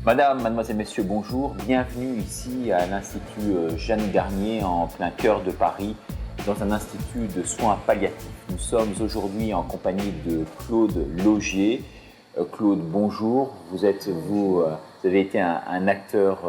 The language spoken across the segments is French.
Madame, mademoiselle, messieurs, bonjour. Bienvenue ici à l'Institut Jeanne Garnier en plein cœur de Paris, dans un institut de soins palliatifs. Nous sommes aujourd'hui en compagnie de Claude Laugier. Claude, bonjour. Vous avez été un acteur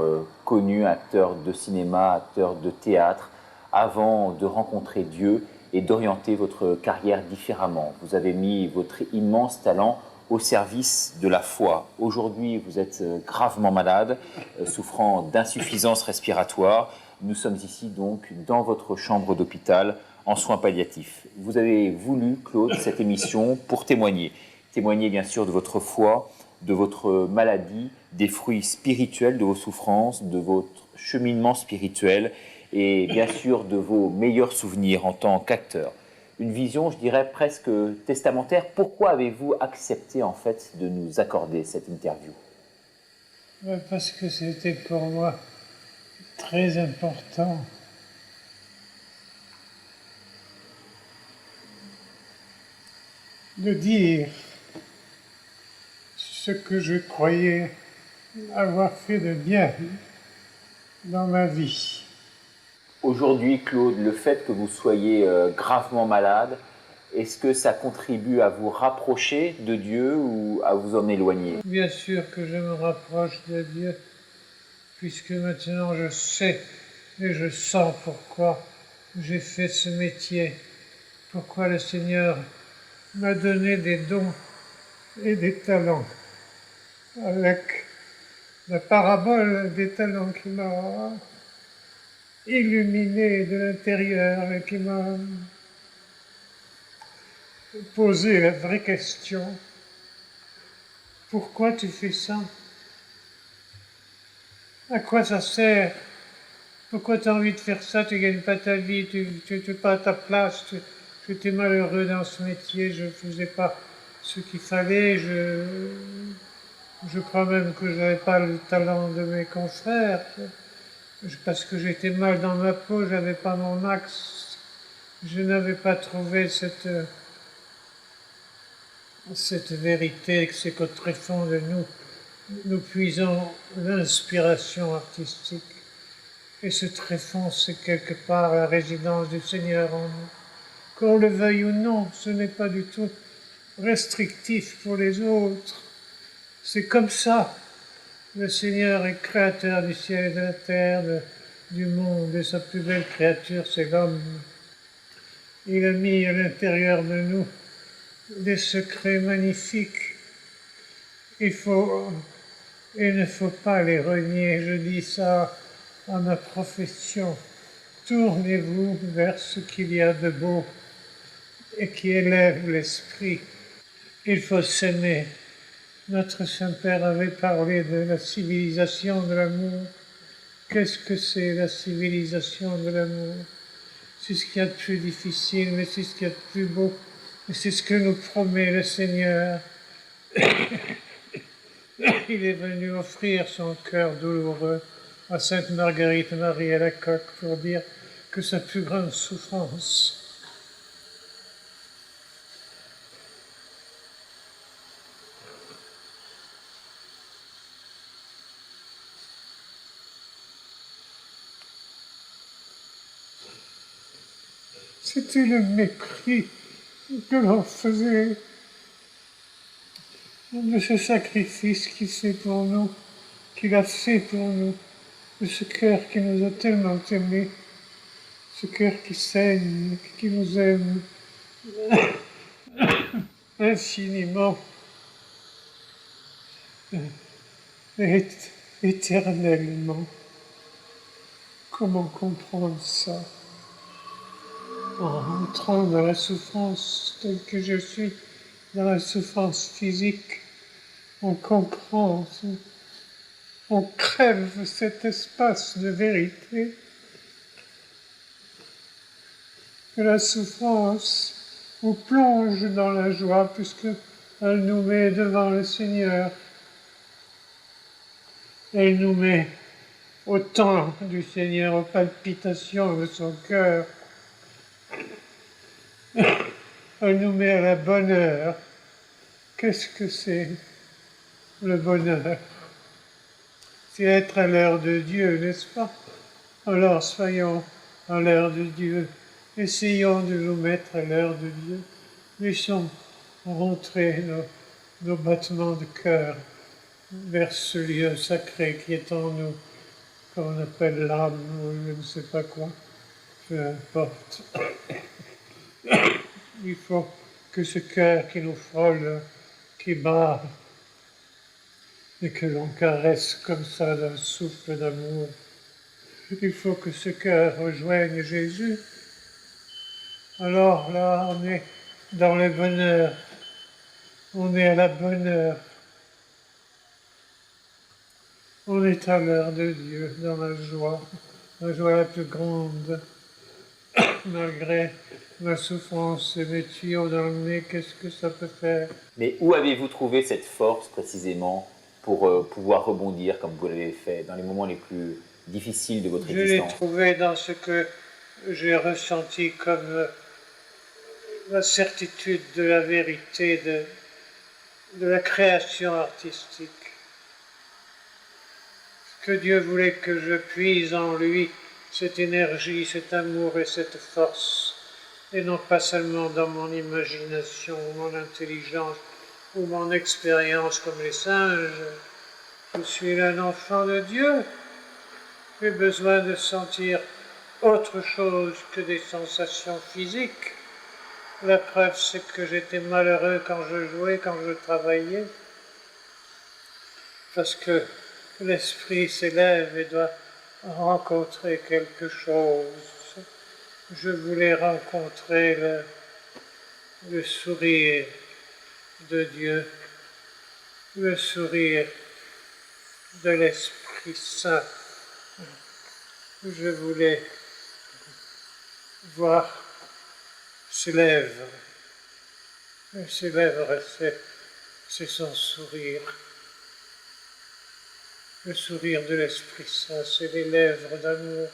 connu, acteur de cinéma, acteur de théâtre, avant de rencontrer Dieu et d'orienter votre carrière différemment. Vous avez mis votre immense talent au service de la foi. Aujourd'hui, vous êtes gravement malade, souffrant d'insuffisance respiratoire. Nous sommes ici donc dans votre chambre d'hôpital en soins palliatifs. Vous avez voulu, Claude, cette émission pour témoigner. Témoigner bien sûr de votre foi, de votre maladie, des fruits spirituels de vos souffrances, de votre cheminement spirituel et bien sûr de vos meilleurs souvenirs en tant qu'acteur. Une vision, je dirais, presque testamentaire. Pourquoi avez-vous accepté, en fait, de nous accorder cette interview? Parce que c'était pour moi très important de dire ce que je croyais avoir fait de bien dans ma vie. Aujourd'hui, Claude, le fait que vous soyez gravement malade, est-ce que ça contribue à vous rapprocher de Dieu ou à vous en éloigner? Bien sûr que je me rapproche de Dieu, puisque maintenant je sais et je sens pourquoi j'ai fait ce métier, pourquoi le Seigneur m'a donné des dons et des talents, avec la parabole des talents qui m'a illuminé de l'intérieur et qui m'a posé la vraie question. Pourquoi tu fais ça? À quoi ça sert? Pourquoi tu as envie de faire ça? Tu ne gagnes pas ta vie, tu n'es pas à ta place, tu étais malheureux dans ce métier, je ne faisais pas ce qu'il fallait, je crois même que je n'avais pas le talent de mes confrères, parce que j'étais mal dans ma peau, je n'avais pas mon axe, je n'avais pas trouvé cette vérité, c'est qu'au tréfonds de nous puisons l'inspiration artistique. Et ce tréfonds, c'est quelque part la résidence du Seigneur en nous. Qu'on le veuille ou non, ce n'est pas du tout restrictif pour les autres. C'est comme ça. Le Seigneur est créateur du ciel et de la terre, du monde, et sa plus belle créature, c'est l'homme. Il a mis à l'intérieur de nous des secrets magnifiques. Il ne faut pas les renier. Je dis ça à ma profession. Tournez-vous vers ce qu'il y a de beau et qui élève l'esprit. Il faut s'aimer. Notre Saint-Père avait parlé de la civilisation de l'amour. Qu'est-ce que c'est la civilisation de l'amour? C'est ce qu'il y a de plus difficile, mais c'est ce qu'il y a de plus beau. Et c'est ce que nous promet le Seigneur. Il est venu offrir son cœur douloureux à Sainte Marguerite Marie Alacoque pour dire que sa plus grande souffrance, c'était le mépris que l'on faisait de ce sacrifice qu'il fait pour nous, qu'il a fait pour nous, de ce cœur qui nous a tellement aimés, ce cœur qui saigne, qui nous aime infiniment et éternellement. Comment comprendre ça? En entrant dans la souffrance telle que je suis, dans la souffrance physique, on comprend, on crève cet espace de vérité, que la souffrance vous plonge dans la joie puisque elle nous met devant le Seigneur. Elle nous met au temps du Seigneur, aux palpitations de son cœur. Elle nous met à la bonne heure. Qu'est-ce que c'est le bonheur? c'est être à l'heure de Dieu, n'est-ce pas? Alors soyons à l'heure de Dieu. Essayons de nous mettre à l'heure de Dieu. Laissons rentrer nos battements de cœur vers ce lieu sacré qui est en nous, qu'on appelle l'âme ou je ne sais pas quoi, peu importe. Il faut que ce cœur qui nous frôle, qui bat, et que l'on caresse comme ça d'un souffle d'amour, il faut que ce cœur rejoigne Jésus. Alors là, on est dans le bonheur, on est à la bonne heure. On est à l'heure de Dieu, dans la joie la plus grande. Malgré ma souffrance et mes tuyaux dans le nez, qu'est-ce que ça peut faire? Mais où avez-vous trouvé cette force précisément pour pouvoir rebondir comme vous l'avez fait dans les moments les plus difficiles de votre existence? Je l'ai trouvé dans ce que j'ai ressenti comme la certitude de la vérité de la création artistique. Que Dieu voulait que je puise en lui cette énergie, cet amour et cette force, et non pas seulement dans mon imagination, mon intelligence ou mon expérience comme les singes. Je suis un enfant de Dieu. J'ai besoin de sentir autre chose que des sensations physiques. La preuve, c'est que j'étais malheureux quand je jouais, quand je travaillais, parce que l'esprit s'élève et doit rencontrer quelque chose. Je voulais rencontrer le sourire de Dieu, le sourire de l'Esprit Saint. Je voulais voir ses lèvres. Et ses lèvres, c'est son sourire. Le sourire de l'Esprit Saint, c'est les lèvres d'amour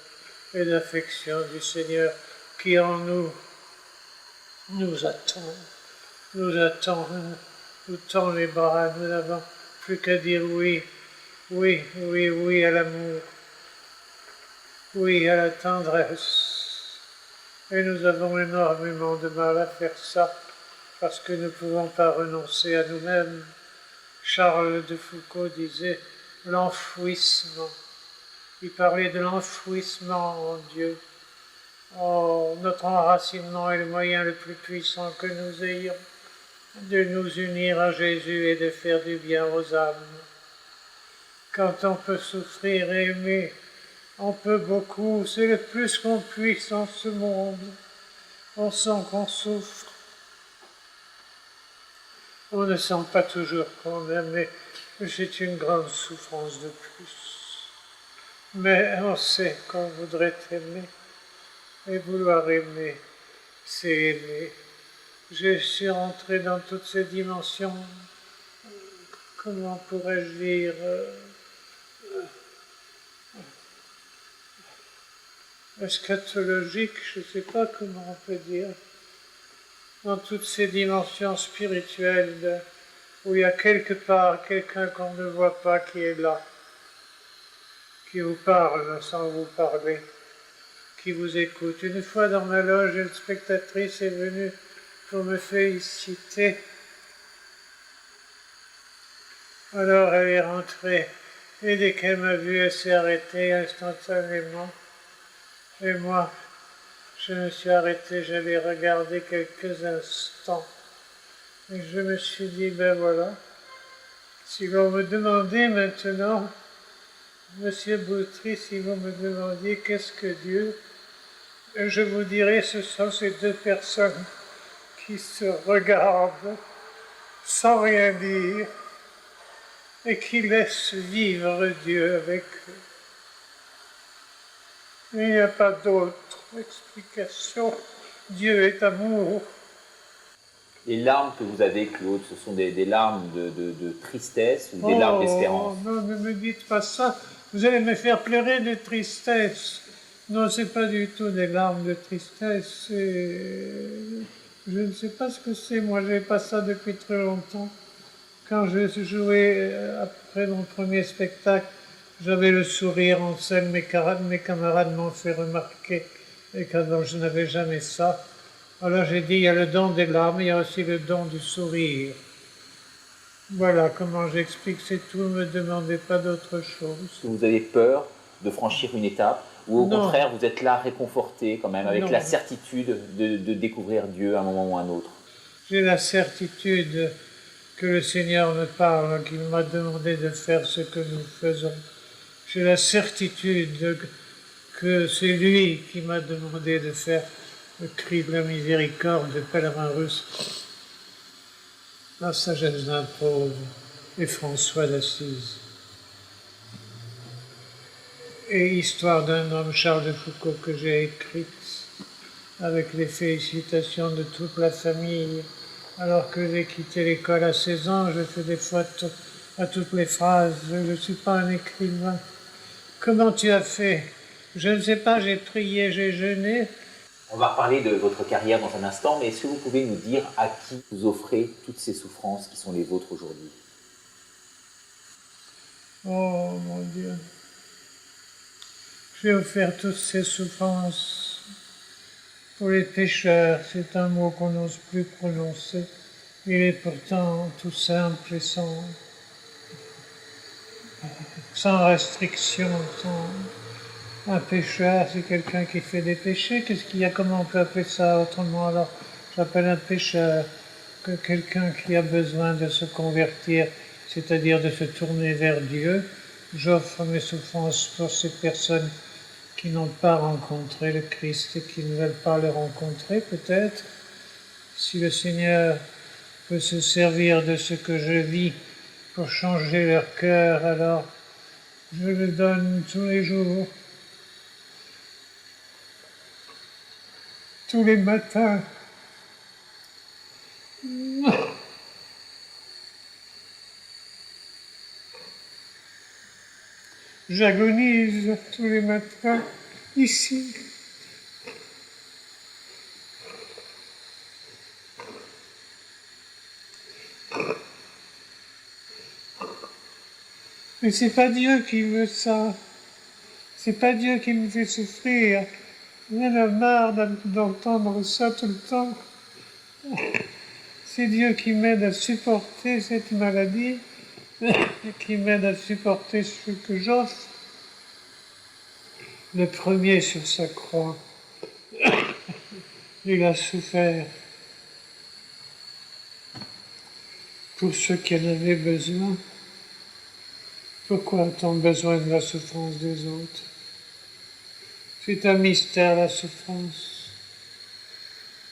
et d'affection du Seigneur qui en nous attend, nous tend les bras, nous n'avons plus qu'à dire oui, oui, oui, oui à l'amour, oui à la tendresse. Et nous avons énormément de mal à faire ça parce que nous ne pouvons pas renoncer à nous-mêmes. Charles de Foucault disait l'enfouissement. Il parlait de l'enfouissement en Dieu. Oh, notre enracinement est le moyen le plus puissant que nous ayons de nous unir à Jésus et de faire du bien aux âmes. Quand on peut souffrir et aimer, on peut beaucoup, c'est le plus qu'on puisse en ce monde. On sent qu'on souffre. On ne sent pas toujours qu'on aime, mais c'est une grande souffrance de plus. Mais on sait qu'on voudrait aimer. Et vouloir aimer, c'est aimer. Je suis rentré dans toutes ces dimensions, comment pourrais-je dire, eschatologique, je ne sais pas comment on peut dire, dans toutes ces dimensions spirituelles où il y a quelque part quelqu'un qu'on ne voit pas qui est là, qui vous parle sans vous parler, qui vous écoute. Une fois dans ma loge, une spectatrice est venue pour me féliciter. Alors elle est rentrée et dès qu'elle m'a vu, elle s'est arrêtée instantanément. Et moi, je me suis arrêté, j'avais regardé quelques instants. Et je me suis dit, ben voilà, si l'on me demandait maintenant, Monsieur Boutry, si vous me demandiez qu'est-ce que Dieu, je vous dirais ce sont ces deux personnes qui se regardent sans rien dire et qui laissent vivre Dieu avec eux. Il n'y a pas d'autre explication. Dieu est amour. Les larmes que vous avez, Claude, ce sont des larmes de tristesse ou des larmes d'espérance? Non, ne me dites pas ça. Vous allez me faire pleurer de tristesse. Non, c'est pas du tout des larmes de tristesse. Je ne sais pas ce que c'est. Moi, j'ai pas ça depuis très longtemps. Quand je jouais après mon premier spectacle, J'avais le sourire en scène, mes camarades m'ont fait remarquer, et qu'avant je n'avais jamais ça. Alors j'ai dit, il y a le don des larmes, il y a aussi le don du sourire. Voilà comment j'explique, c'est tout, ne me demandez pas d'autre chose. Est-ce que vous avez peur de franchir une étape ou au Non. contraire vous êtes là réconforté quand même avec Non. la certitude de découvrir Dieu à un moment ou à un autre? J'ai la certitude que le Seigneur me parle, qu'il m'a demandé de faire ce que nous faisons. J'ai la certitude que c'est lui qui m'a demandé de faire le cri de la miséricorde de pèlerin russe, la sagesse d'un pauvre et François d'Assise. Et Histoire d'un homme, Charles de Foucault, que j'ai écrite avec les félicitations de toute la famille. Alors que j'ai quitté l'école à 16 ans, je fais des fautes à toutes les phrases. Je ne suis pas un écrivain. Comment tu as fait? Je ne sais pas, j'ai prié, j'ai jeûné. On va reparler de votre carrière dans un instant, mais est-ce que vous pouvez nous dire à qui vous offrez toutes ces souffrances qui sont les vôtres aujourd'hui? Oh mon Dieu. J'ai offert toutes ces souffrances pour les pécheurs. C'est un mot qu'on n'ose plus prononcer. Il est pourtant tout simple et sans restriction. Un pécheur, c'est quelqu'un qui fait des péchés. Qu'est-ce qu'il y a? Comment on peut appeler ça autrement? Alors, j'appelle un pécheur que quelqu'un qui a besoin de se convertir, c'est-à-dire de se tourner vers Dieu. J'offre mes souffrances pour ces personnes qui n'ont pas rencontré le Christ et qui ne veulent pas le rencontrer, peut-être. Si le Seigneur peut se servir de ce que je vis pour changer leur cœur, alors je le donne tous les jours, tous les matins. J'agonise tous les matins ici. Mais c'est pas Dieu qui veut ça. C'est pas Dieu qui me fait souffrir. J'en ai marre d'entendre ça tout le temps. C'est Dieu qui m'aide à supporter cette maladie, qui m'aide à supporter ce que j'offre. Le premier sur sa croix, il a souffert pour ceux qui en avaient besoin. Pourquoi a-t-on besoin de la souffrance des autres? C'est un mystère, la souffrance.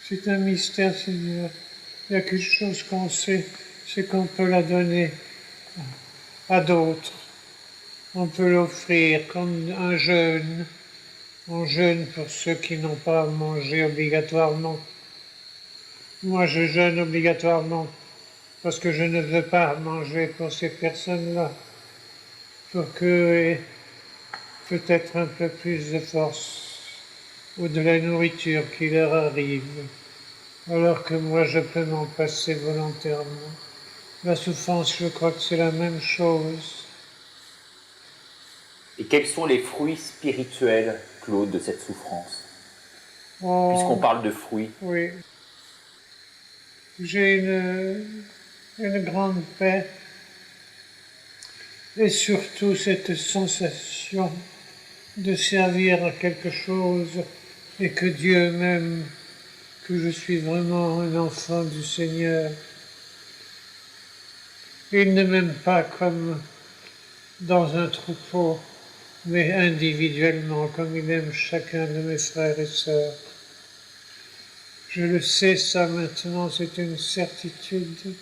C'est un mystère, Seigneur. Il y a quelque chose qu'on sait, c'est qu'on peut la donner à d'autres. On peut l'offrir comme un jeûne. On jeûne pour ceux qui n'ont pas à manger obligatoirement. Moi, je jeûne obligatoirement parce que je ne veux pas manger pour ces personnes-là. Pour qu'eux aient peut-être un peu plus de force ou de la nourriture qui leur arrive, alors que moi je peux m'en passer volontairement. La souffrance, je crois que c'est la même chose. Et quels sont les fruits spirituels, Claude, de cette souffrance? Oh, Puisqu'on parle de fruits. oui. J'ai une grande paix et surtout cette sensation de servir à quelque chose et que Dieu m'aime, que je suis vraiment un enfant du Seigneur. Il ne m'aime pas comme dans un troupeau, mais individuellement, comme il aime chacun de mes frères et sœurs. Je le sais, ça maintenant, c'est une certitude.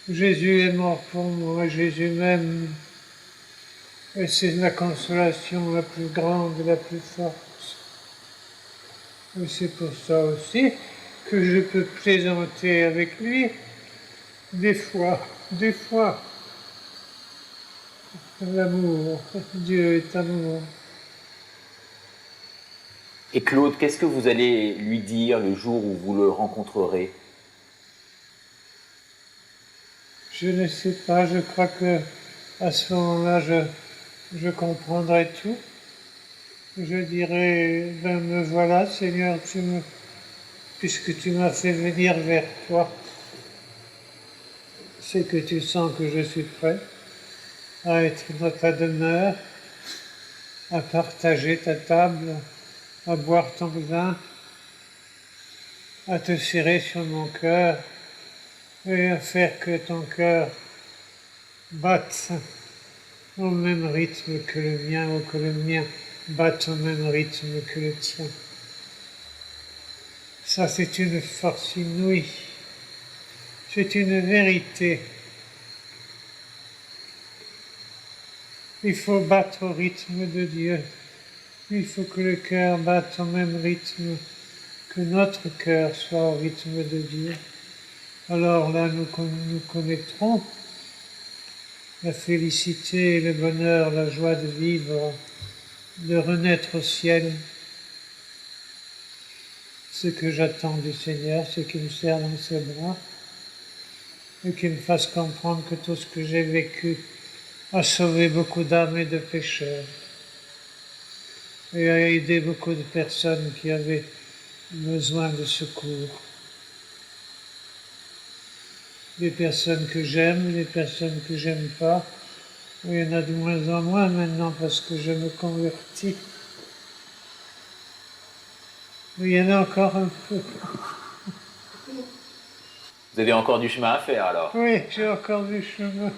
Jésus est mort pour moi, Jésus m'aime. Et c'est la consolation la plus grande et la plus forte. Et c'est pour ça aussi que je peux plaisanter avec lui des fois. L'amour, Dieu est amour. Et Claude, qu'est-ce que vous allez lui dire le jour où vous le rencontrerez? Je ne sais pas, je crois que à ce moment-là, je comprendrai tout. Je dirai, ben me voilà Seigneur, puisque tu m'as fait venir vers toi, c'est que tu sens que je suis prêt à être dans ta demeure, à partager ta table, à boire ton vin, à te serrer sur mon cœur et à faire que ton cœur batte au même rythme que le mien ou que le mien batte au même rythme que le tien. Ça, c'est une force inouïe. C'est une vérité. Il faut battre au rythme de Dieu. Il faut que le cœur batte au même rythme, que notre cœur soit au rythme de Dieu. Alors là, nous connaîtrons la félicité, le bonheur, la joie de vivre, de renaître au ciel. Ce que j'attends du Seigneur, c'est qu'il me serre dans ses bras et qu'il me fasse comprendre que tout ce que j'ai vécu a sauvé beaucoup d'âmes et de pécheurs et a aidé beaucoup de personnes qui avaient besoin de secours. Des personnes que j'aime, des personnes que j'aime pas. Il y en a de moins en moins maintenant parce que je me convertis. Mais il y en a encore un peu. Vous avez encore du chemin à faire alors? Oui, j'ai encore du chemin.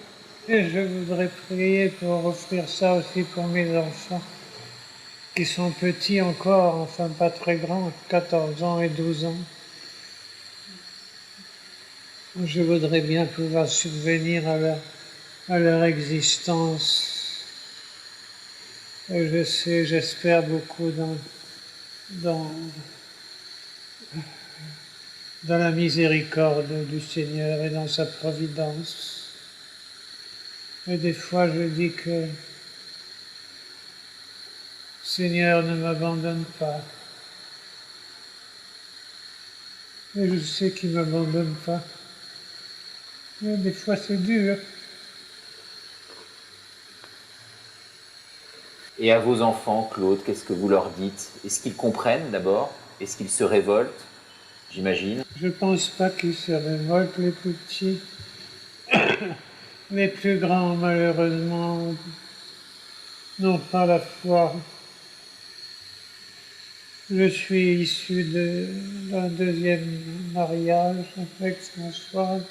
Et je voudrais prier pour offrir ça aussi pour mes enfants, qui sont petits encore, enfin pas très grands, 14 ans et 12 ans. Je voudrais bien pouvoir subvenir à leur existence. Et j'espère beaucoup dans la miséricorde du Seigneur et dans sa providence. Et des fois, je dis que Seigneur, ne m'abandonne pas. Et je sais qu'il ne m'abandonne pas. Mais des fois, c'est dur. Et à vos enfants, Claude, qu'est-ce que vous leur dites? Est-ce qu'ils comprennent d'abord? Est-ce qu'ils se révoltent? J'imagine. Je ne pense pas qu'ils se révoltent, les plus petits. Les plus grands, malheureusement, n'ont pas la foi. Je suis issu d'un deuxième mariage avec Françoise.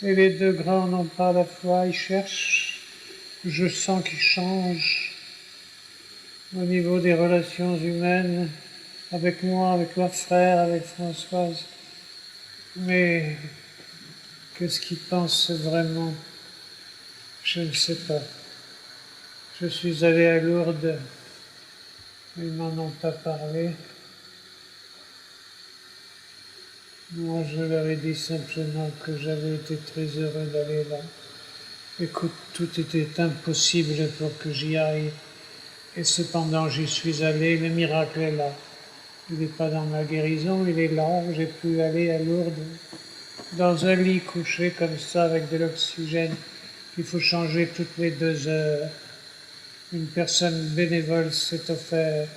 Et les deux grands n'ont pas la foi, ils cherchent. Je sens qu'ils changent au niveau des relations humaines, avec moi, avec leur frère, avec Françoise. Mais qu'est-ce qu'ils pensent vraiment? Je ne sais pas. Je suis allé à Lourdes, ils m'en ont pas parlé. Moi, je leur ai dit simplement que j'avais été très heureux d'aller là. Et que tout était impossible pour que j'y aille. Et cependant, j'y suis allé, le miracle est là. Il n'est pas dans ma guérison, il est là. J'ai pu aller à Lourdes, dans un lit couché comme ça, avec de l'oxygène, qu'il faut changer toutes les 2 heures. Une personne bénévole s'est offert,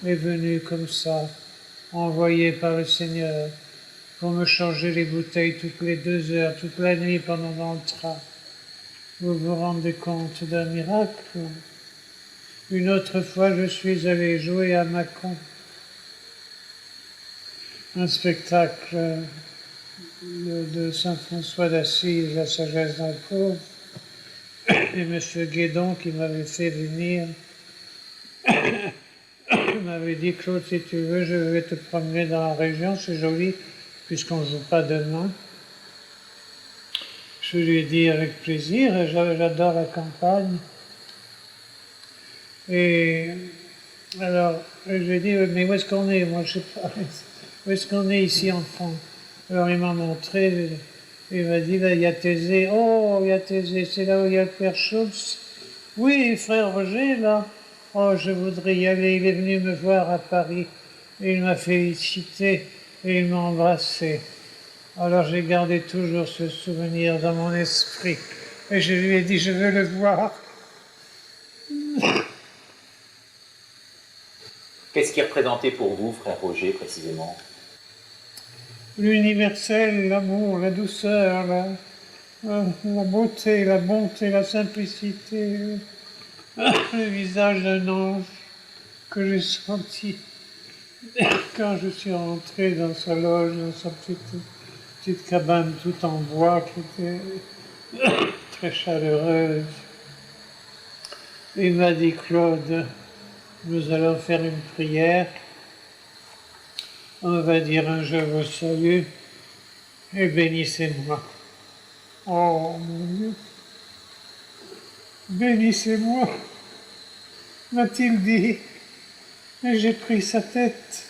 est venue comme ça, envoyée par le Seigneur, pour me changer les bouteilles toutes les 2 heures, toute la nuit pendant dans le train. Vous vous rendez compte d'un miracle? Une autre fois, je suis allé jouer à Mâcon, un spectacle de Saint François d'Assise, La sagesse d'un pauvre, et M. Guédon, qui m'avait fait venir, m'avait dit, Claude, si tu veux, je vais te promener dans la région, c'est joli, puisqu'on ne joue pas demain. Je lui ai dit avec plaisir, j'adore la campagne. Et alors, je lui ai dit, mais où est-ce qu'on est? Moi, je ne sais pas. Où est-ce qu'on est ici en France? Alors, il m'a montré, il m'a dit, là, il y a Thésée. Oh, il y a Thésée, c'est là où il y a le Père Schultz. Oui, frère Roger, là. Oh, je voudrais y aller. Il est venu me voir à Paris. Et il m'a félicité et il m'a embrassé. Alors, j'ai gardé toujours ce souvenir dans mon esprit. Et je lui ai dit, je veux le voir. Qu'est-ce qui représentait pour vous, frère Roger, précisément? L'universel, l'amour, la douceur, la beauté, la bonté, la simplicité, le visage d'un ange que j'ai senti quand je suis rentré dans sa loge, dans sa petite cabane tout en bois qui était très chaleureuse. Il m'a dit, Claude, nous allons faire une prière. On va dire un je vous salue et bénissez-moi. Oh mon Dieu, bénissez-moi, m'a-t-il dit. Et j'ai pris sa tête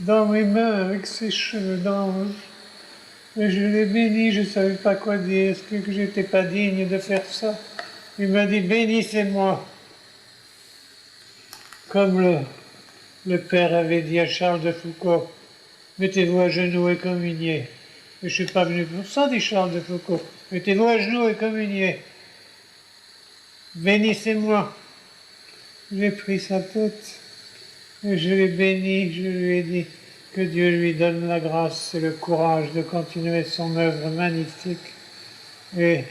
dans mes mains avec ses cheveux d'ange. Et je l'ai béni, je ne savais pas quoi dire. Est-ce que je n'étais pas digne de faire ça? Il m'a dit, bénissez-moi. Comme le père avait dit à Charles de Foucault, mettez-vous à genoux et communiez. Et je ne suis pas venu pour ça, dit Charles de Foucault. Mettez-vous à genoux et communiez. Bénissez-moi. J'ai pris sa tête et je l'ai béni, je lui ai dit que Dieu lui donne la grâce et le courage de continuer son œuvre magnifique et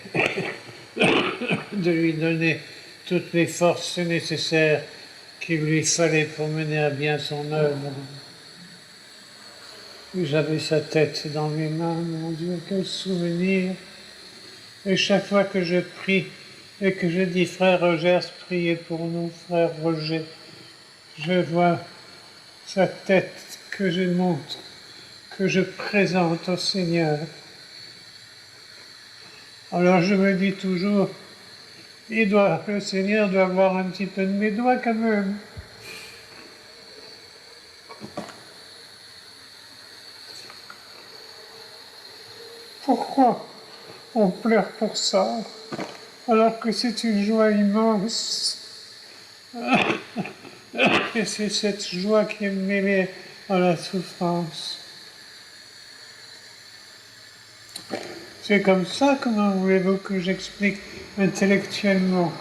de lui donner toutes les forces nécessaires qu'il lui fallait pour mener à bien son œuvre. J'avais sa tête dans mes mains, mon Dieu, quel souvenir. Et chaque fois que je prie et que je dis, frère Roger, priez pour nous, frère Roger, je vois sa tête que je montre, que je présente au Seigneur. Alors je me dis toujours, le Seigneur doit voir un petit peu de mes doigts quand même. Pourquoi on pleure pour ça, alors que c'est une joie immense? Et c'est cette joie qui est mêlée à la souffrance. C'est comme ça, comment voulez-vous que j'explique intellectuellement?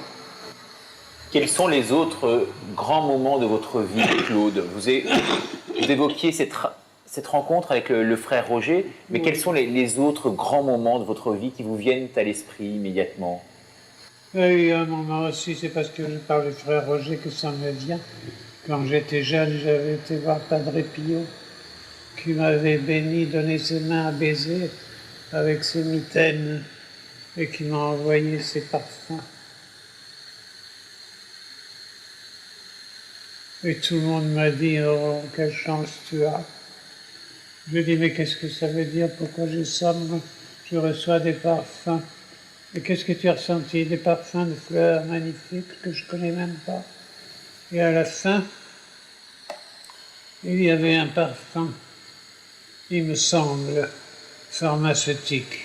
Quels sont les autres grands moments de votre vie, Claude? Vous évoquiez cette rencontre avec le frère Roger, mais oui. Quels sont les autres grands moments de votre vie qui vous viennent à l'esprit immédiatement? Il y a eu un moment aussi, c'est parce que je parle du frère Roger que ça me vient. Quand j'étais jeune, j'avais été voir Padre Pio, qui m'avait béni, donné ses mains à baiser avec ses mitaines, et qui m'a envoyé ses parfums. Et tout le monde m'a dit, oh, quelle chance tu as. Je lui ai dit, mais qu'est-ce que ça veut dire? Pourquoi j'ai ça? Moi, je reçois des parfums. Et qu'est-ce que tu as ressenti? Des parfums de fleurs magnifiques que je ne connais même pas. Et à la fin, il y avait un parfum, il me semble, pharmaceutique.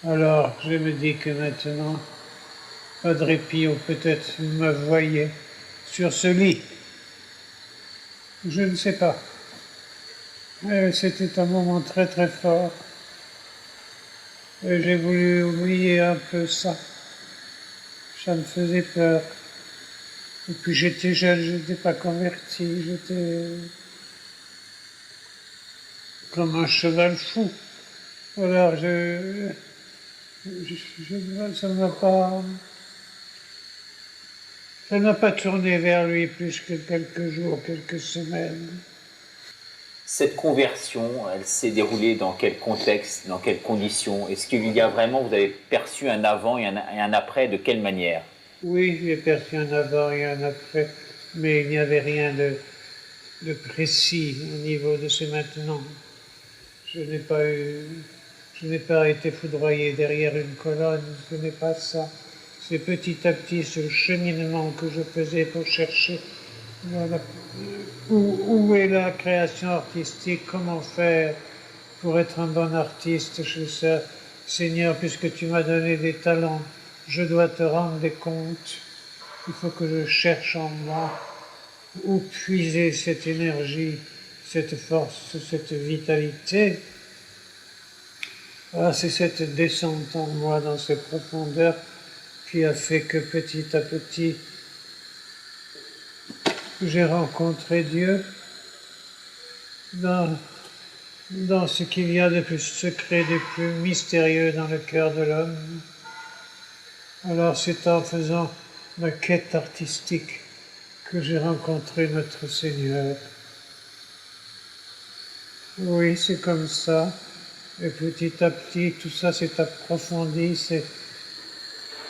Alors, je me dis que maintenant, Padre Pio peut-être me voyait sur ce lit. Je ne sais pas. C'était un moment très très fort. Et j'ai voulu oublier un peu ça. Ça me faisait peur. Et puis j'étais jeune, je n'étais pas converti, j'étais comme un cheval fou. Alors ça ne m'a pas tourné vers lui plus que quelques jours, quelques semaines. Cette conversion, elle s'est déroulée dans quel contexte, dans quelles conditions? Est-ce qu'il y a vraiment, vous avez perçu un avant et un après, de quelle manière? Oui, j'ai perçu un avant et un après, mais il n'y avait rien de précis au niveau de ce maintenant. Je n'ai pas été foudroyé derrière une colonne, ce n'est pas ça. C'est petit à petit ce cheminement que je faisais pour chercher où est la création artistique, comment faire pour être un bon artiste. Je sais, Seigneur, puisque tu m'as donné des talents, je dois te rendre des comptes. Il faut que je cherche en moi où puiser cette énergie, cette force, cette vitalité. Ah, c'est cette descente en moi dans ces profondeurs qui a fait que petit à petit, j'ai rencontré Dieu dans ce qu'il y a de plus secret, de plus mystérieux dans le cœur de l'homme. Alors c'est en faisant ma quête artistique que j'ai rencontré notre Seigneur. Oui, c'est comme ça. Et petit à petit, tout ça s'est approfondi, s'est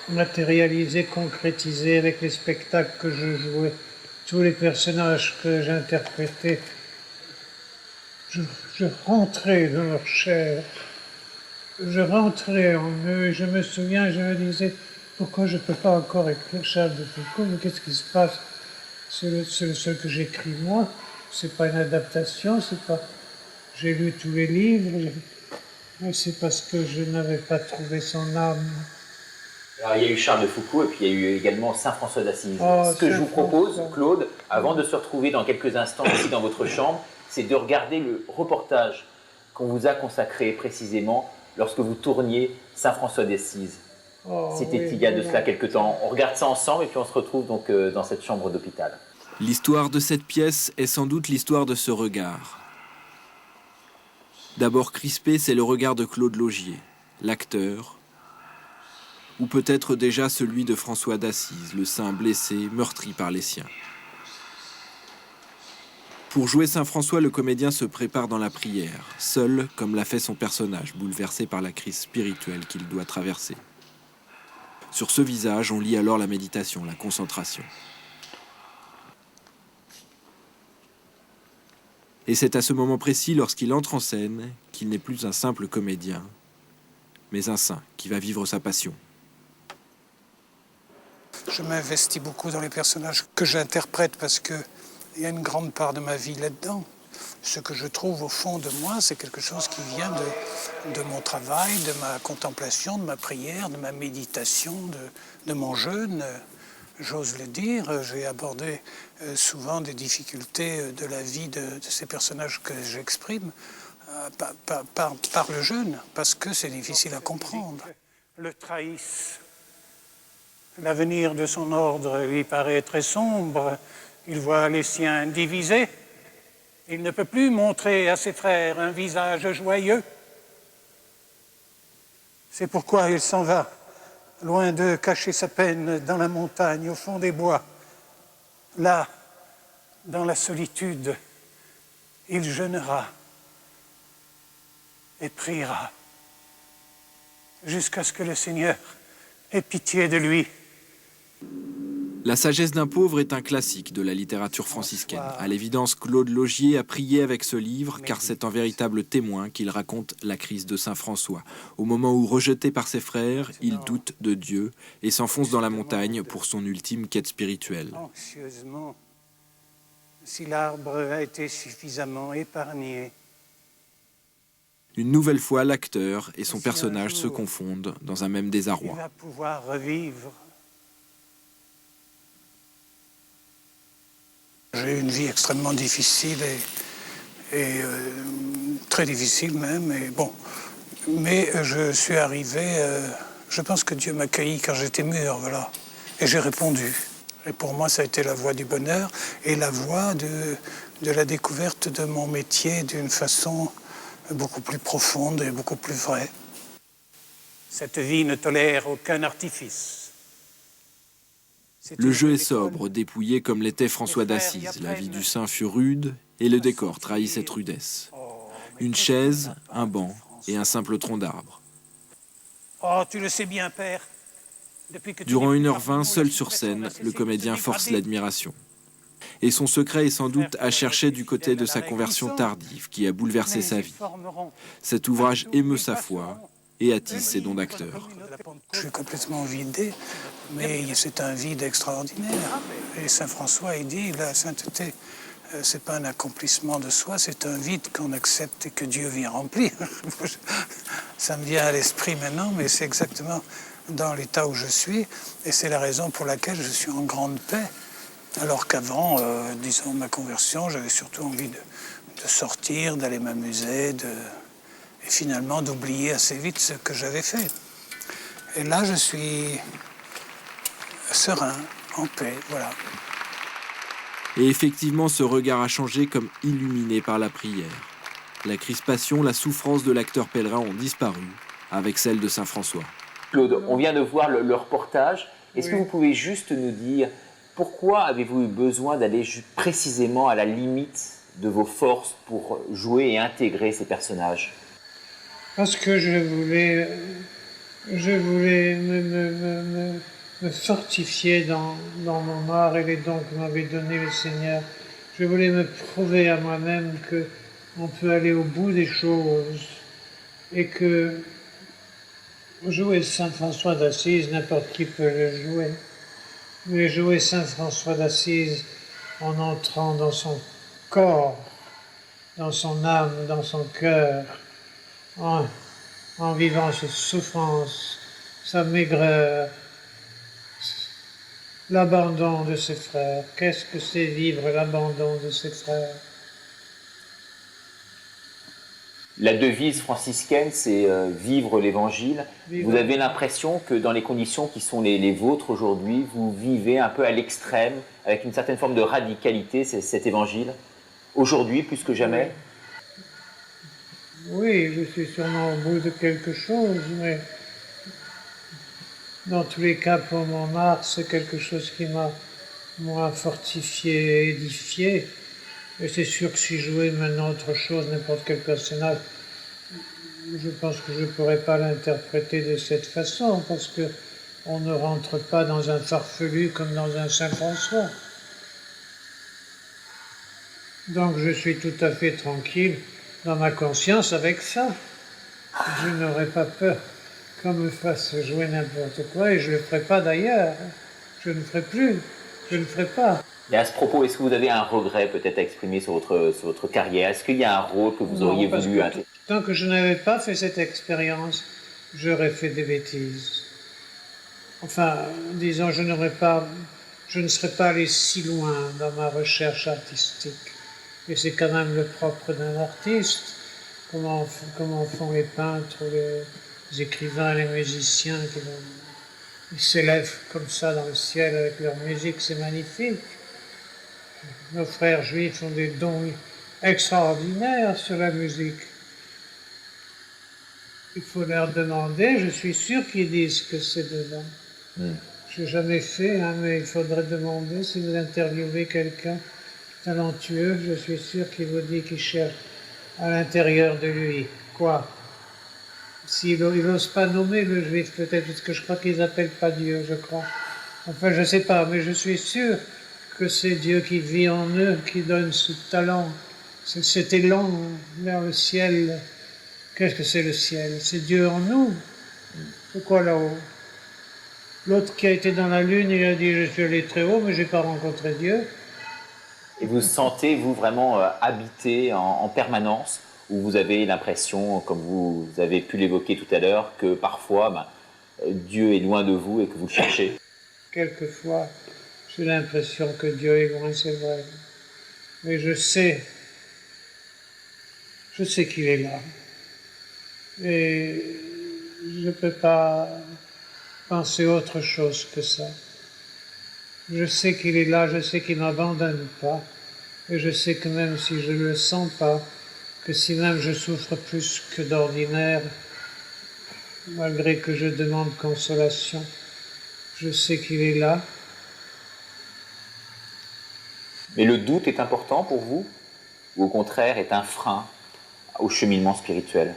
matérialisé, concrétisé avec les spectacles que je jouais, tous les personnages que j'interprétais. Je rentrais dans leur chair, je rentrais en eux, et je me souviens, je me disais, pourquoi je ne peux pas encore écrire Charles de Foucault, mais qu'est-ce qui se passe? C'est le seul que j'écris moi, c'est pas une adaptation, c'est pas... J'ai lu tous les livres, mais c'est parce que je n'avais pas trouvé son âme. Alors, il y a eu Charles de Foucault et puis il y a eu également Saint François d'Assise. Oh, ce que je vous propose, François. Claude, avant de se retrouver dans quelques instants ici dans votre chambre, c'est de regarder le reportage qu'on vous a consacré précisément lorsque vous tourniez Saint François d'Assise. Oh, C'était oui, il y a de voilà. cela quelques temps. On regarde ça ensemble et puis on se retrouve donc dans cette chambre d'hôpital. L'histoire de cette pièce est sans doute l'histoire de ce regard. D'abord crispé, c'est le regard de Claude Laugier, l'acteur, ou peut-être déjà celui de François d'Assise, le saint blessé, meurtri par les siens. Pour jouer Saint François, le comédien se prépare dans la prière, seul comme l'a fait son personnage, bouleversé par la crise spirituelle qu'il doit traverser. Sur ce visage, on lit alors la méditation, la concentration. Et c'est à ce moment précis, lorsqu'il entre en scène, qu'il n'est plus un simple comédien, mais un saint qui va vivre sa passion. Je m'investis beaucoup dans les personnages que j'interprète parce qu'il y a une grande part de ma vie là-dedans. Ce que je trouve au fond de moi, c'est quelque chose qui vient de mon travail, de ma contemplation, de ma prière, de ma méditation, de mon jeûne. J'ose le dire, j'ai abordé souvent des difficultés de la vie de ces personnages que j'exprime par le jeûne, parce que c'est difficile à comprendre. Le trahissent. L'avenir de son ordre lui paraît très sombre. Il voit les siens divisés. Il ne peut plus montrer à ses frères un visage joyeux. C'est pourquoi il s'en va, loin d'eux, cacher sa peine dans la montagne, au fond des bois. Là, dans la solitude, il jeûnera et priera jusqu'à ce que le Seigneur ait pitié de lui. La sagesse d'un pauvre est un classique de la littérature franciscaine. À l'évidence, Claude Laugier a prié avec ce livre, car c'est un véritable témoin qu'il raconte la crise de Saint François. Au moment où, rejeté par ses frères, il doute de Dieu et s'enfonce dans la montagne pour son ultime quête spirituelle. Anxieusement, si l'arbre a été suffisamment épargné. Une nouvelle fois, l'acteur et son personnage se confondent dans un même Il désarroi. va pouvoir revivre. J'ai eu une vie extrêmement difficile et très difficile même. Et bon. Mais je suis arrivé, je pense que Dieu m'a accueilli quand j'étais mûr, voilà. Et j'ai répondu. Et pour moi, ça a été la voie du bonheur et la voie de la découverte de mon métier d'une façon beaucoup plus profonde et beaucoup plus vraie. Cette vie ne tolère aucun artifice. Le jeu est sobre, dépouillé comme l'était François d'Assise. La vie du saint fut rude et le décor trahit cette rudesse. Une chaise, un banc et un simple tronc d'arbre. Oh, tu le sais bien, père. Depuis que tu Durant n'es plus 1h20, parmi seul nous, sur l'expression scène, n'a cessé le de comédien se force dégrader. l'admiration. Et son secret est sans doute à chercher du côté de sa conversion tardive qui a bouleversé Mais sa ils vie. formeront Cet ouvrage partout, émeut ils sa passeront. foi et attise ses dons d'acteur. Je suis complètement vidé, mais c'est un vide extraordinaire. Et Saint François, il dit, la sainteté, c'est pas un accomplissement de soi, c'est un vide qu'on accepte et que Dieu vient remplir. Ça me vient à l'esprit maintenant, mais c'est exactement dans l'état où je suis, et c'est la raison pour laquelle je suis en grande paix. Alors qu'avant, disons, ma conversion, j'avais surtout envie de sortir, d'aller m'amuser, et finalement d'oublier assez vite ce que j'avais fait. Et là, je suis serein, en paix, voilà. Et effectivement, ce regard a changé comme illuminé par la prière. La crispation, la souffrance de l'acteur pèlerin ont disparu avec celle de Saint François. Claude, on vient de voir le reportage. Est-ce que vous pouvez juste nous dire pourquoi avez-vous eu besoin d'aller précisément à la limite de vos forces pour jouer et intégrer ces personnages? Parce que je voulais me fortifier dans mon art et les dons que m'avait donné le Seigneur. Je voulais me prouver à moi-même qu'on peut aller au bout des choses et que jouer Saint François d'Assise, n'importe qui peut le jouer. Mais jouer Saint François d'Assise en entrant dans son corps, dans son âme, dans son cœur, en vivant ses souffrances, sa maigreur, l'abandon de ses frères. Qu'est-ce que c'est vivre l'abandon de ses frères? La devise franciscaine, c'est vivre l'Évangile. Vous avez l'impression que dans les conditions qui sont les vôtres aujourd'hui, vous vivez un peu à l'extrême, avec une certaine forme de radicalité, cet Évangile, aujourd'hui plus que jamais? Oui, je suis sûrement au bout de quelque chose, mais dans tous les cas, pour mon art, c'est quelque chose qui m'a fortifié, édifié. Et c'est sûr que si je jouais maintenant autre chose, n'importe quel personnage, je pense que je ne pourrais pas l'interpréter de cette façon, parce que on ne rentre pas dans un farfelu comme dans un Saint François. Donc je suis tout à fait tranquille dans ma conscience avec ça. Je n'aurais pas peur qu'on me fasse jouer n'importe quoi, et je ne le ferai pas d'ailleurs. Je ne ferai plus, je ne ferai pas. Et à ce propos, est-ce que vous avez un regret peut-être à exprimer sur votre carrière? Est-ce qu'il y a un rôle que vous auriez voulu intégrer? Tant que je n'avais pas fait cette expérience, j'aurais fait des bêtises. Enfin, disons, je ne serais pas allé si loin dans ma recherche artistique. Et c'est quand même le propre d'un artiste. Comment font les peintres, les écrivains, les musiciens, ils s'élèvent comme ça dans le ciel avec leur musique, c'est magnifique. Nos frères juifs ont des dons extraordinaires sur la musique. Il faut leur demander, je suis sûr qu'ils disent que c'est dedans. Je n'ai jamais fait, mais il faudrait demander si vous interviewez quelqu'un talentueux, je suis sûr qu'il vous dit qu'il cherche à l'intérieur de lui. Quoi? Il n'ose pas nommer le juif, peut-être, parce que je crois qu'ils n'appellent pas Dieu, je crois. Enfin, je ne sais pas, mais je suis sûr que c'est Dieu qui vit en eux, qui donne ce talent, cet élan vers le ciel. Qu'est-ce que c'est le ciel? C'est Dieu en nous. Pourquoi là-haut? L'autre qui a été dans la lune, il a dit « Je suis allé très haut, mais je n'ai pas rencontré Dieu ». Et vous sentez, vous, vraiment habiter en permanence, ou vous avez l'impression, comme vous avez pu l'évoquer tout à l'heure, que parfois, Dieu est loin de vous et que vous le cherchez? Quelquefois, j'ai l'impression que Dieu est loin, c'est vrai. Mais je sais qu'il est là. Et je ne peux pas penser autre chose que ça. Je sais qu'il est là, je sais qu'il ne m'abandonne pas. Et je sais que même si je ne le sens pas, que si même je souffre plus que d'ordinaire, malgré que je demande consolation, je sais qu'il est là. Mais le doute est important pour vous? Ou au contraire est un frein au cheminement spirituel?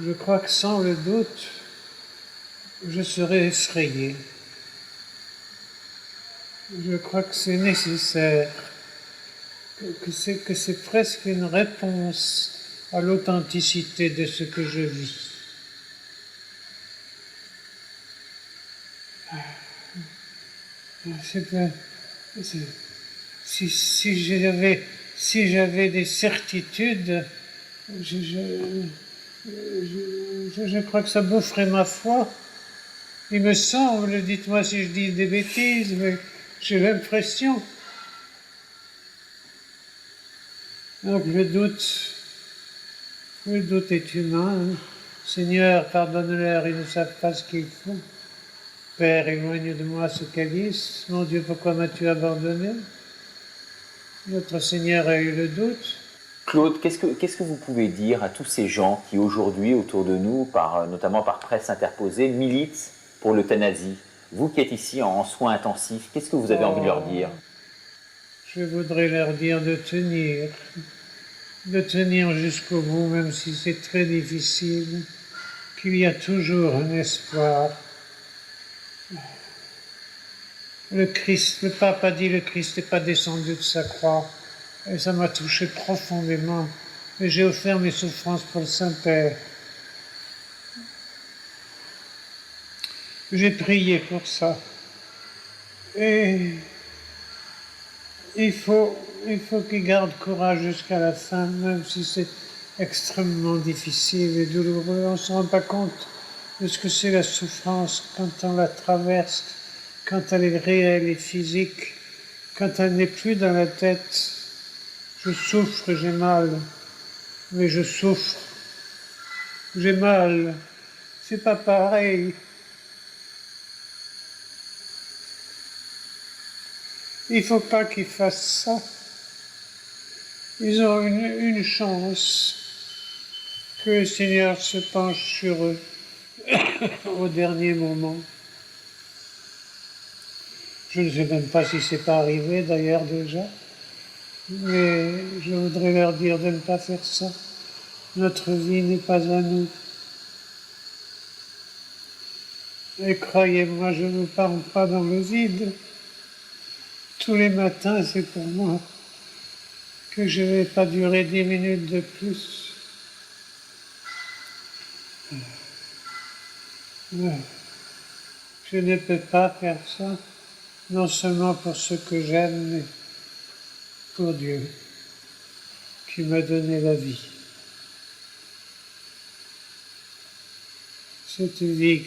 Je crois que sans le doute, je serais effrayé. Je crois que c'est nécessaire, que c'est presque une réponse à l'authenticité de ce que je vis. Si j'avais des certitudes, je crois que ça boufferait ma foi. Il me semble, dites-moi si je dis des bêtises, mais j'ai l'impression. Donc le doute est humain. Seigneur, pardonne-leur, ils ne savent pas ce qu'ils font. Père, éloigne de moi ce calice. Mon Dieu, pourquoi m'as-tu abandonné? Notre Seigneur a eu le doute. Claude, qu'est-ce que vous pouvez dire à tous ces gens qui aujourd'hui, autour de nous, notamment par presse interposée, militent pour l'euthanasie? Vous qui êtes ici en soins intensifs, qu'est-ce que vous avez envie de leur dire? Je voudrais leur dire de tenir jusqu'au bout, même si c'est très difficile, qu'il y a toujours un espoir. Le pape a dit le Christ n'est pas descendu de sa croix, et ça m'a touché profondément. Et j'ai offert mes souffrances pour le Saint-Père. J'ai prié pour ça. Et il faut qu'il garde courage jusqu'à la fin, même si c'est extrêmement difficile et douloureux. On ne se rend pas compte de ce que c'est la souffrance quand on la traverse, quand elle est réelle et physique, quand elle n'est plus dans la tête. Je souffre, j'ai mal, mais je souffre. J'ai mal, c'est pas pareil. Il ne faut pas qu'ils fassent ça. Ils ont une chance que le Seigneur se penche sur eux au dernier moment. Je ne sais même pas si c'est pas arrivé d'ailleurs déjà, mais je voudrais leur dire de ne pas faire ça. Notre vie n'est pas à nous. Et croyez-moi, je ne parle pas dans le vide. Tous les matins, c'est pour moi que je ne vais pas durer 10 minutes de plus. Je ne peux pas faire ça, non seulement pour ce que j'aime, mais pour Dieu, qui m'a donné la vie. Cette vie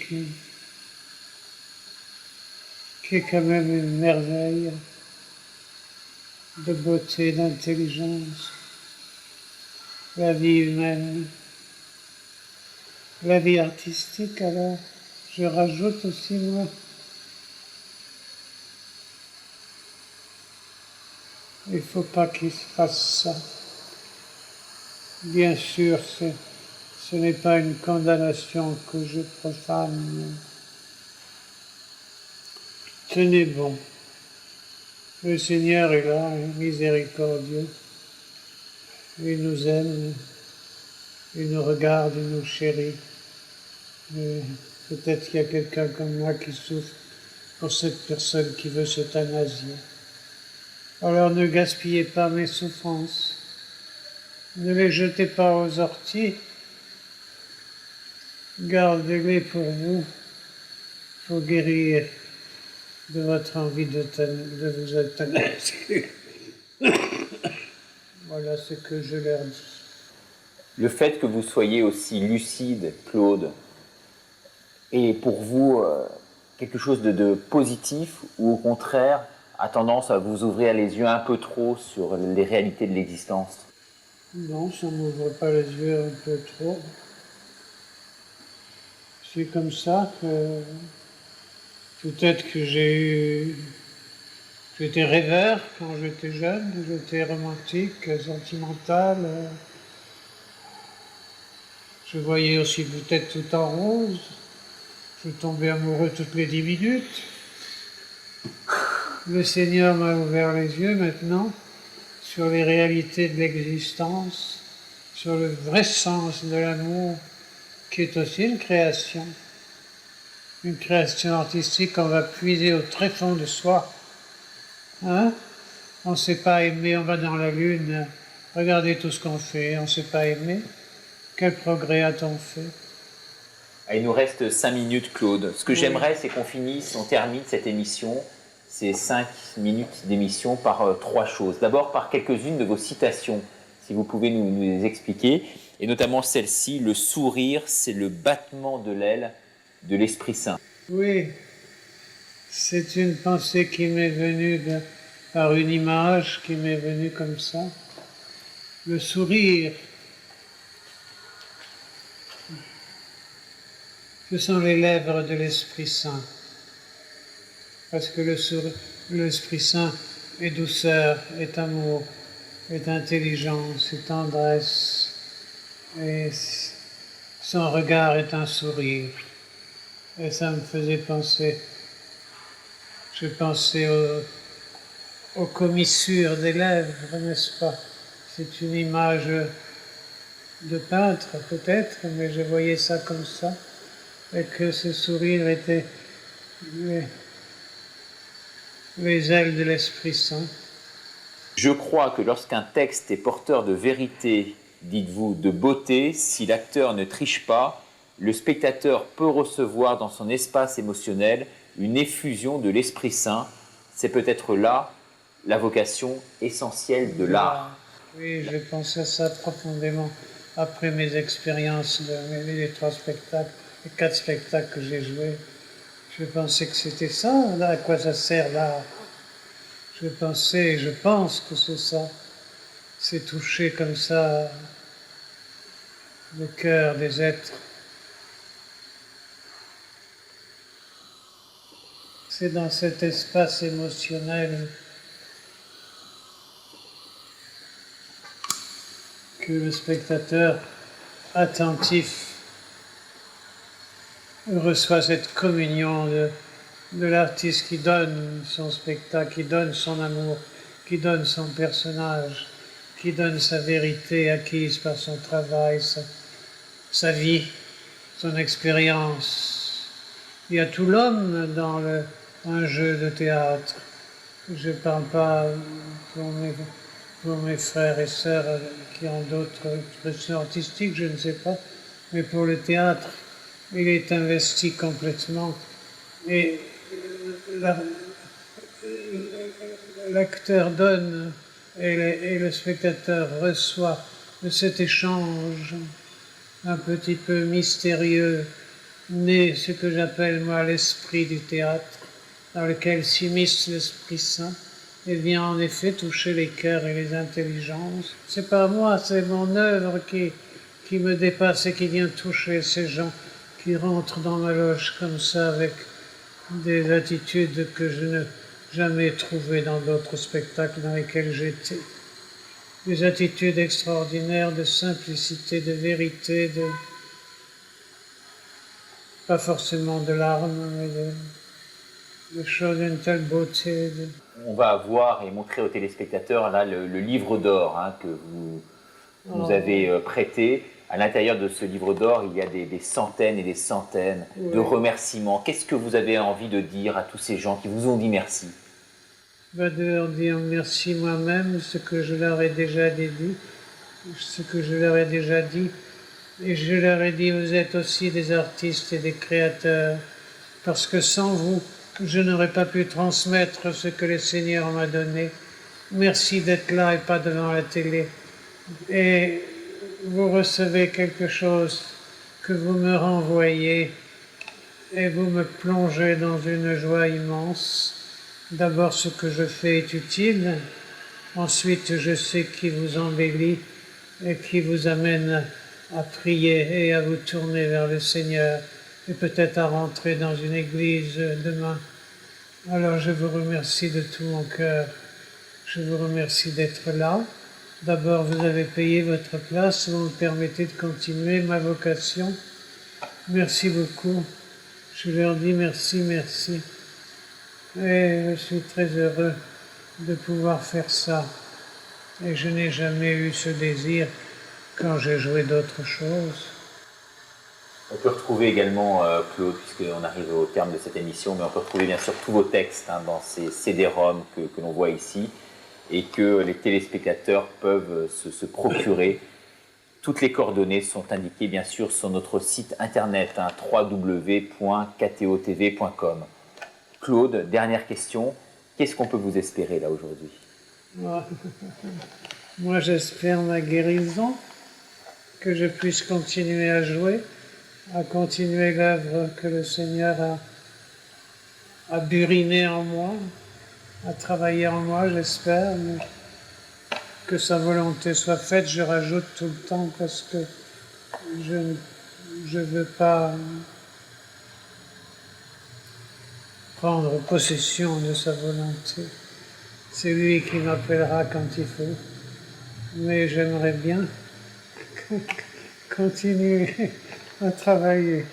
qui est quand même une merveille de beauté, d'intelligence, la vie humaine, la vie artistique. Alors, je rajoute aussi moi. Il ne faut pas qu'il se fasse ça. Bien sûr, ce n'est pas une condamnation que je profane. Tenez bon. Le Seigneur est là, il est miséricordieux. Il nous aime, il nous regarde, il nous chérit. Mais peut-être qu'il y a quelqu'un comme moi qui souffre pour cette personne qui veut s'euthanasier. Alors ne gaspillez pas mes souffrances. Ne les jetez pas aux orties. Gardez-les pour vous, pour guérir de votre envie de vous euthanasier. Voilà ce que je leur dis. Le fait que vous soyez aussi lucide, Claude, est pour vous quelque chose de positif ou au contraire a tendance à vous ouvrir les yeux un peu trop sur les réalités de l'existence? Non, ça ne m'ouvre pas les yeux un peu trop. C'est comme ça que peut-être que j'étais rêveur quand j'étais jeune, j'étais romantique, sentimental. Je voyais aussi peut-être tout en rose. Je tombais amoureux toutes les 10 minutes. Le Seigneur m'a ouvert les yeux maintenant sur les réalités de l'existence, sur le vrai sens de l'amour, qui est aussi une création artistique qu'on va puiser au tréfonds de soi. Hein? On ne sait pas aimer, on va dans la lune, regardez tout ce qu'on fait, on ne sait pas aimer. Quel progrès a-t-on fait? Il nous reste 5 minutes, Claude. Ce que j'aimerais, c'est qu'on termine cette émission, ces 5 minutes d'émission, par 3 choses. D'abord, par quelques-unes de vos citations, si vous pouvez nous les expliquer, et notamment celle-ci: le sourire, c'est le battement de l'aile de l'Esprit Saint. Oui, c'est une pensée qui m'est venue par une image qui m'est venue comme ça. Le sourire, ce sont les lèvres de l'Esprit Saint. Parce que l'Esprit Saint et douceur, et amour, et intelligence, et tendresse, et son regard est un sourire. Et ça me faisait penser, je pensais aux commissures des lèvres, n'est-ce pas? C'est une image de peintre peut-être, mais je voyais ça comme ça, et que ce sourire était les ailes de l'Esprit Saint. Je crois que lorsqu'un texte est porteur de vérité, dites-vous, de beauté, si l'acteur ne triche pas, le spectateur peut recevoir dans son espace émotionnel une effusion de l'Esprit Saint. C'est peut-être là la vocation essentielle de l'art. Oui, je pense à ça profondément après mes expériences les 3 spectacles, les 4 spectacles que j'ai joués. Je pensais que c'était ça, là, à quoi ça sert l'art. Je pensais et je pense que c'est ça. C'est toucher comme ça le cœur des êtres. C'est dans cet espace émotionnel que le spectateur attentif reçoit cette communion de l'artiste qui donne son spectacle, qui donne son amour, qui donne son personnage, qui donne sa vérité acquise par son travail, sa vie, son expérience. Il y a tout l'homme dans un jeu de théâtre. Je ne parle pas pour mes frères et sœurs qui ont d'autres expressions artistiques, je ne sais pas, mais pour le théâtre, il est investi complètement. Et l'acteur donne et le spectateur reçoit de cet échange un petit peu mystérieux, né ce que j'appelle moi l'esprit du théâtre, dans lequel s'immisce l'Esprit Saint et vient en effet toucher les cœurs et les intelligences. C'est pas moi, c'est mon œuvre qui me dépasse et qui vient toucher ces gens qui rentrent dans ma loge comme ça avec des attitudes que je n'ai jamais trouvées dans d'autres spectacles dans lesquels j'étais. Des attitudes extraordinaires de simplicité, de vérité, pas forcément de larmes, mais de choses d'une telle beauté. On va avoir et montrer aux téléspectateurs là, le livre d'or que vous nous avez prêté. À l'intérieur de ce livre d'or, il y a des centaines et des centaines de remerciements. Qu'est-ce que vous avez envie de dire à tous ces gens qui vous ont dit merci? De leur dire merci moi-même, ce que je leur ai déjà dit, Et je leur ai dit, vous êtes aussi des artistes et des créateurs, parce que sans vous, je n'aurais pas pu transmettre ce que le Seigneur m'a donné. Merci d'être là et pas devant la télé. Et vous recevez quelque chose que vous me renvoyez et vous me plongez dans une joie immense. D'abord, ce que je fais est utile. Ensuite, je sais qui vous embellit et qui vous amène à prier et à vous tourner vers le Seigneur et peut-être à rentrer dans une église demain. Alors, je vous remercie de tout mon cœur. Je vous remercie d'être là. D'abord, vous avez payé votre place, vous me permettez de continuer ma vocation. Merci beaucoup. Je leur dis merci, merci. Et je suis très heureux de pouvoir faire ça. Et je n'ai jamais eu ce désir quand j'ai joué d'autres choses. On peut retrouver également, Claude, puisqu'on arrive au terme de cette émission, mais on peut retrouver bien sûr tous vos textes dans ces CD-ROM que l'on voit ici et que les téléspectateurs peuvent se procurer. Toutes les coordonnées sont indiquées bien sûr sur notre site internet, www.ktotv.com. Claude, dernière question, qu'est-ce qu'on peut vous espérer là aujourd'hui? Moi j'espère ma guérison, que je puisse continuer à jouer, à continuer l'œuvre que le Seigneur a burinée en moi, à travailler en moi, j'espère, mais que sa volonté soit faite. Je rajoute tout le temps parce que je ne veux pas prendre possession de sa volonté. c'est lui qui m'appellera quand il faut. Mais j'aimerais bien continuer à travailler.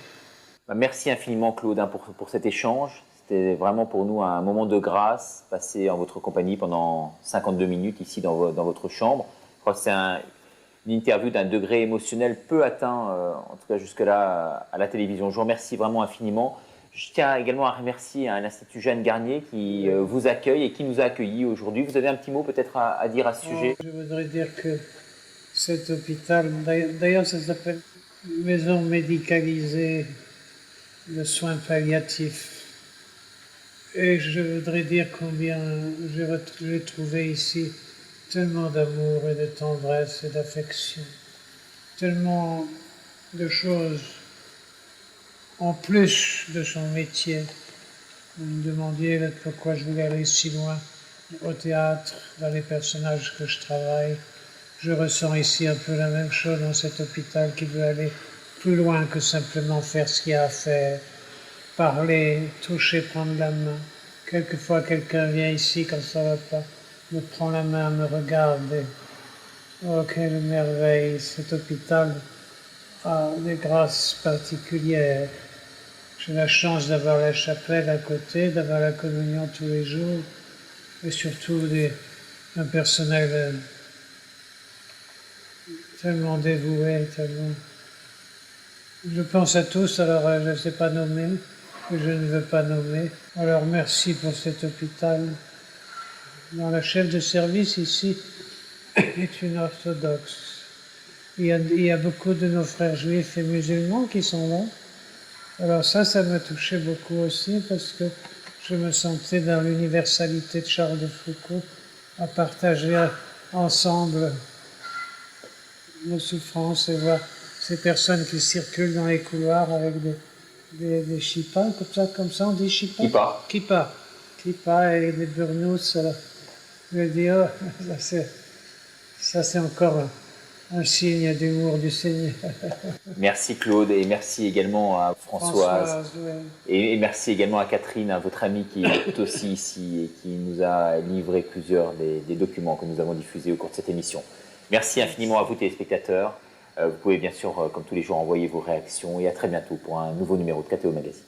Merci infiniment Claude hein, pour cet échange. C'était vraiment pour nous un moment de grâce, passé en votre compagnie pendant 52 minutes ici dans votre chambre. Je crois que c'est une interview d'un degré émotionnel peu atteint, en tout cas jusque-là, à la télévision. Je vous remercie vraiment infiniment. Je tiens également à remercier l'Institut Jeanne Garnier qui vous accueille et qui nous a accueillis aujourd'hui. Vous avez un petit mot peut-être à dire à ce sujet? Je voudrais dire que cet hôpital, d'ailleurs ça s'appelle Maison médicalisée de soins palliatifs. Et je voudrais dire combien j'ai trouvé ici tellement d'amour et de tendresse et d'affection, tellement de choses en plus de son métier. Vous me demandiez pourquoi je voulais aller si loin au théâtre, dans les personnages que je travaille. Je ressens ici un peu la même chose dans cet hôpital qui veut aller plus loin que simplement faire ce qu'il y a à faire, parler, toucher, prendre la main. Quelquefois, quelqu'un vient ici quand ça va pas, me prend la main, me regarde. Et, oh, quelle merveille! Cet hôpital a des grâces particulières. J'ai la chance d'avoir la chapelle à côté, d'avoir la communion tous les jours, et surtout un personnel tellement dévoué, tellement... Je pense à tous, alors je ne sais pas nommer, que je ne veux pas nommer. Alors merci pour cet hôpital. dont la chef de service ici est une orthodoxe. Il y a beaucoup de nos frères juifs et musulmans qui sont là. Alors ça m'a touché beaucoup aussi parce que je me sentais dans l'universalité de Charles de Foucault à partager ensemble nos souffrances et voir ces personnes qui circulent dans les couloirs avec des chippas, comme ça on dit chippas? Kippa et des burnous. Je me dis, oh, ça c'est encore un signe d'humour du Seigneur. Merci Claude et merci également à Françoise. Ouais. Et merci également à Catherine, votre amie qui est aussi ici et qui nous a livré plusieurs des documents que nous avons diffusés au cours de cette émission. Merci infiniment à vous téléspectateurs. Vous pouvez bien sûr, comme tous les jours, envoyer vos réactions et à très bientôt pour un nouveau numéro de KTO Magazine.